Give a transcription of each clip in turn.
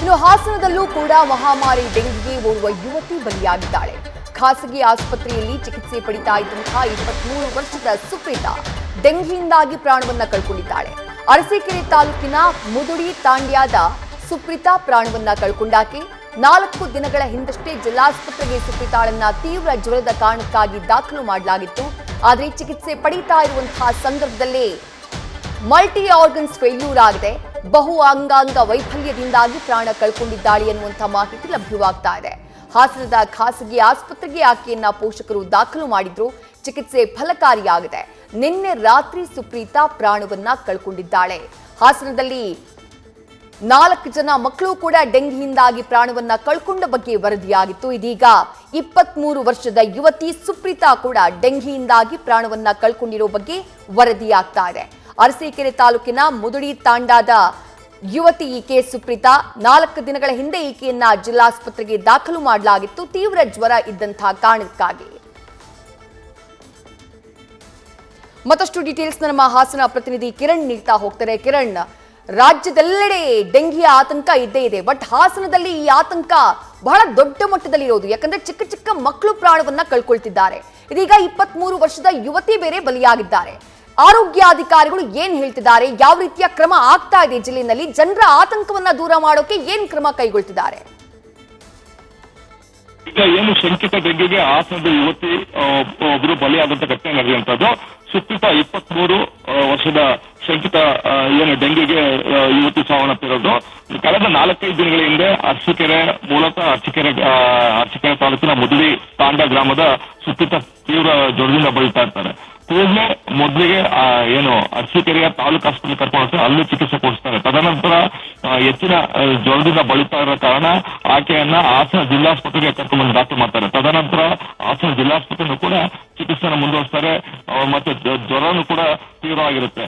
ಇನ್ನು ಹಾಸನದಲ್ಲೂ ಕೂಡ ಮಹಾಮಾರಿ ಡೆಂಗಿಗೆ ಓರ್ವ ಯುವತಿ ಬಲಿಯಾಗಿದ್ದಾಳೆ. ಖಾಸಗಿ ಆಸ್ಪತ್ರೆಯಲ್ಲಿ ಚಿಕಿತ್ಸೆ ಪಡಿತಾ ಇದ್ದಂತಹ 23 ವರ್ಷದ ಸುಪ್ರೀತಾ ಡೆಂಗಿಯಿಂದಾಗಿ ಪ್ರಾಣವನ್ನ ಕಳ್ಕೊಂಡಿದ್ದಾಳೆ. ಅರಸೀಕೆರೆ ತಾಲೂಕಿನ ಮುದುಡಿ ತಾಂಡ್ಯದ ಸುಪ್ರೀತಾ ಪ್ರಾಣವನ್ನ ಕಳ್ಕೊಂಡಾಕೆ 4 ದಿನಗಳ ಹಿಂದಷ್ಟೇ ಜಿಲ್ಲಾಸ್ಪತ್ರೆಗೆ ಸುಪ್ರೀತಾಳನ್ನ ತೀವ್ರ ಜ್ವರದ ಕಾರಣಕ್ಕಾಗಿ ದಾಖಲು ಮಾಡಲಾಗಿತ್ತು. ಆದರೆ ಚಿಕಿತ್ಸೆ ಪಡಿತಾ ಇರುವಂತಹ ಸಂದರ್ಭದಲ್ಲೇ ಮಲ್ಟಿ ಆರ್ಗನ್ಸ್ ಫೇಲ್ಯೂರ್ ಆಗಿದೆ. ಬಹು ಅಂಗಾಂಗ ವೈಫಲ್ಯದಿಂದಾಗಿ ಪ್ರಾಣ ಕಳ್ಕೊಂಡಿದ್ದಾಳೆ ಎನ್ನುವಂತಹ ಮಾಹಿತಿ ಲಭ್ಯವಾಗ್ತಾ ಇದೆ. ಹಾಸನದ ಖಾಸಗಿ ಆಸ್ಪತ್ರೆಗೆ ಆಕೆಯನ್ನ ಪೋಷಕರು ದಾಖಲು ಮಾಡಿದ್ರು. ಚಿಕಿತ್ಸೆ ಫಲಕಾರಿಯಾಗಿದೆ. ನಿನ್ನೆ ರಾತ್ರಿ ಸುಪ್ರೀತಾ ಪ್ರಾಣವನ್ನ ಕಳ್ಕೊಂಡಿದ್ದಾಳೆ. ಹಾಸನದಲ್ಲಿ 4 ಜನ ಮಕ್ಕಳು ಕೂಡ ಡೆಂಗಿಯಿಂದಾಗಿ ಪ್ರಾಣವನ್ನ ಕಳ್ಕೊಂಡ ಬಗ್ಗೆ ವರದಿಯಾಗಿತ್ತು. ಇದೀಗ 23 ವರ್ಷದ ಯುವತಿ ಸುಪ್ರೀತಾ ಕೂಡ ಡೆಂಗಿಯಿಂದಾಗಿ ಪ್ರಾಣವನ್ನ ಕಳ್ಕೊಂಡಿರೋ ಬಗ್ಗೆ ವರದಿಯಾಗ್ತಾ ಇದೆ. ಅರಸೀಕೆರೆ ತಾಲೂಕಿನ ಮುದುಡಿ ತಾಂಡಾದ ಯುವತಿ ಈಕೆ ಸುಪ್ರೀತಾ. 4 ದಿನಗಳ ಹಿಂದೆ ಈಕೆಯನ್ನ ಜಿಲ್ಲಾಸ್ಪತ್ರೆಗೆ ದಾಖಲು ಮಾಡಲಾಗಿತ್ತು ತೀವ್ರ ಜ್ವರ ಇದ್ದಂತಹ ಕಾರಣಕ್ಕಾಗಿ. ಮತ್ತಷ್ಟು ಡೀಟೇಲ್ಸ್ ನಮ್ಮ ಹಾಸನ ಪ್ರತಿನಿಧಿ ಕಿರಣ್ ನೀಡ್ತಾ ಹೋಗ್ತಾರೆ. ಕಿರಣ್, ರಾಜ್ಯದೆಲ್ಲೆಡೆ ಡೆಂಗಿಯ ಆತಂಕ ಇದ್ದೇ ಇದೆ. ಬಟ್ ಹಾಸನದಲ್ಲಿ ಈ ಆತಂಕ ಬಹಳ ದೊಡ್ಡ ಮಟ್ಟದಲ್ಲಿ ಇರೋದು. ಯಾಕಂದ್ರೆ ಚಿಕ್ಕ ಚಿಕ್ಕ ಮಕ್ಕಳು ಪ್ರಾಣವನ್ನ ಕಳ್ಕೊಳ್ತಿದ್ದಾರೆ. ಇದೀಗ 23 ವರ್ಷದ ಯುವತಿ ಬೇರೆ ಬಲಿಯಾಗಿದ್ದಾರೆ. ಆರೋಗ್ಯಾಧಿಕಾರಿಗಳು ಏನ್ ಹೇಳ್ತಿದ್ದಾರೆ? ಯಾವ ರೀತಿಯ ಕ್ರಮ ಆಗ್ತಾ ಇದೆ ಜಿಲ್ಲೆಯಲ್ಲಿ? ಜನರ ಆತಂಕವನ್ನ ದೂರ ಮಾಡೋಕೆ ಏನ್ ಕ್ರಮ ಕೈಗೊಳ್ತಿದ್ದಾರೆ? ಈಗ ಏನು ಶಂಕಿತ ಡೆಂಗಿಗೆ ಹಾಸನದ ಯುವತಿ ಒಬ್ಬರು ಬಲಿಯಾದಂತ ಘಟನೆ ನಡೆಯುವಂತದ್ದು. ಸುಪ್ರೀತಾ 23 ವರ್ಷದ ಶಂಕಿತ ಏನು ಡೆಂಗಿಗೆ ಯುವತಿ ಸಾವನ್ನಪ್ಪಿರೋದು. ಕಳೆದ 4-5 ದಿನಗಳ ಹಿಂದೆ ಅರಸೀಕೆರೆ, ಮೂಲತಃ ಅರಸೀಕೆರೆ ತಾಲೂಕಿನ ಮುದುಡಿ ತಾಂಡ ಗ್ರಾಮದ ಸುಪ್ರೀತಾ ತೀವ್ರ ಜ್ವರದಿಂದ ಬಳಲ್ತಾ ಇರ್ತಾರೆ. ಕೂಡಲೇ ಮೊದಲಿಗೆ ಏನು ಅರಸೀಕೆರೆಯ ತಾಲೂಕು ಆಸ್ಪತ್ರೆ ಕರ್ಕೊಂಡು ಹೋಗ್ತಾರೆ, ಅಲ್ಲೂ ಚಿಕಿತ್ಸೆ ಕೊಡಿಸ್ತಾರೆ. ತದನಂತರ ಹೆಚ್ಚಿನ ಜ್ವರದಿಂದ ಬಳಲ್ತಾ ಇರೋ ಕಾರಣ ಆಕೆಯನ್ನ ಹಾಸನ ಜಿಲ್ಲಾಸ್ಪತ್ರೆಗೆ ಕರ್ಕೊಂಡ್ಬಂದು ದಾಖಲು ಮಾಡ್ತಾರೆ. ತದನಂತರ ಹಾಸನ ಜಿಲ್ಲಾಸ್ಪತ್ರೆನೂ ಕೂಡ ಚಿಕಿತ್ಸೆನ ಮುಂದುವರಿಸ್ತಾರೆ. ಮತ್ತೆ ಜ್ವರನೂ ಕೂಡ ತೀವ್ರವಾಗಿರುತ್ತೆ.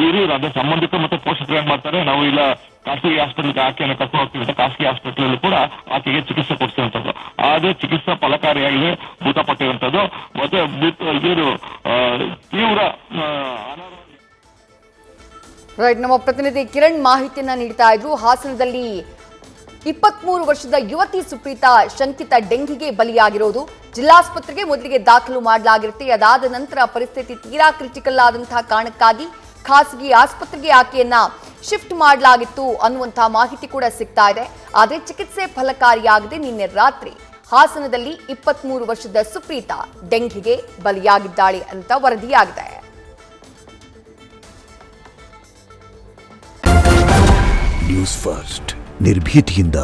ಹಿರಿಯರು ಅದೇ ಸಂಬಂಧಿಕರು ಮತ್ತೆ ಪೋಷಕರು ಏನ್ ಮಾಡ್ತಾರೆ, ನಾವು ಇಲ್ಲ ಖಾಸಗಿ ಹಾಸ್ಪಿಟಲ್ಗೆ ಆಕೆಯನ್ನು ಕರ್ಕೊಂಡು ಹೋಗ್ತೀವಿ ಅಂತ ಖಾಸಗಿ ಹಾಸ್ಪಿಟಲ್ ಕೂಡ ಆಕೆಗೆ ಚಿಕಿತ್ಸೆ ಕೊಡಿಸಿರುವಂತದ್ದು. ಆದ್ರೆ ಚಿಕಿತ್ಸಾ ಫಲಕಾರಿಯಾಗಿ ಮೃತಪಟ್ಟಿರುವಂತದ್ದು. ಮತ್ತೆ ಇವರು ತೀವ್ರ ನಮ್ಮ ಪ್ರತಿನಿಧಿ ಕಿರಣ್ ಮಾಹಿತಿಯನ್ನ ನೀಡ್ತಾ ಇದ್ರು. ಹಾಸನದಲ್ಲಿ 23 ವರ್ಷದ ಯುವತಿ ಸುಪ್ರೀತಾ ಶಂಕಿತ ಡೆಂಗಿಗೆ ಬಲಿಯಾಗಿರೋದು. ಜಿಲ್ಲಾಸ್ಪತ್ರೆಗೆ ಮೊದಲಿಗೆ ದಾಖಲು ಮಾಡಲಾಗಿರುತ್ತೆ. ಅದಾದ ನಂತರ ಪರಿಸ್ಥಿತಿ ತೀರಾ ಕ್ರಿಟಿಕಲ್ ಆದಂತಹ ಕಾರಣಕ್ಕಾಗಿ ಖಾಸಗಿ ಆಸ್ಪತ್ರೆಗೆ ಆಕೆಯನ್ನ ಶಿಫ್ಟ್ ಮಾಡಲಾಗಿತ್ತು ಅನ್ನುವಂತಹ ಮಾಹಿತಿ ಕೂಡ ಸಿಗ್ತಾ ಇದೆ. ಆದರೆ ಚಿಕಿತ್ಸೆ ಫಲಕಾರಿಯಾಗದೆ ನಿನ್ನೆ ರಾತ್ರಿ ಹಾಸನದಲ್ಲಿ 23 ವರ್ಷದ ಸುಪ್ರೀತಾ ಡೆಂಗಿಗೆ ಬಲಿಯಾಗಿದ್ದಾಳೆ ಅಂತ ವರದಿಯಾಗಿದೆ. ನ್ಯೂಸ್ ಫಸ್ಟ್ ನಿರ್ಭೀತಿಯಿಂದ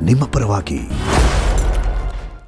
ನಿಮ್ಮ ಪರವಾಗಿ.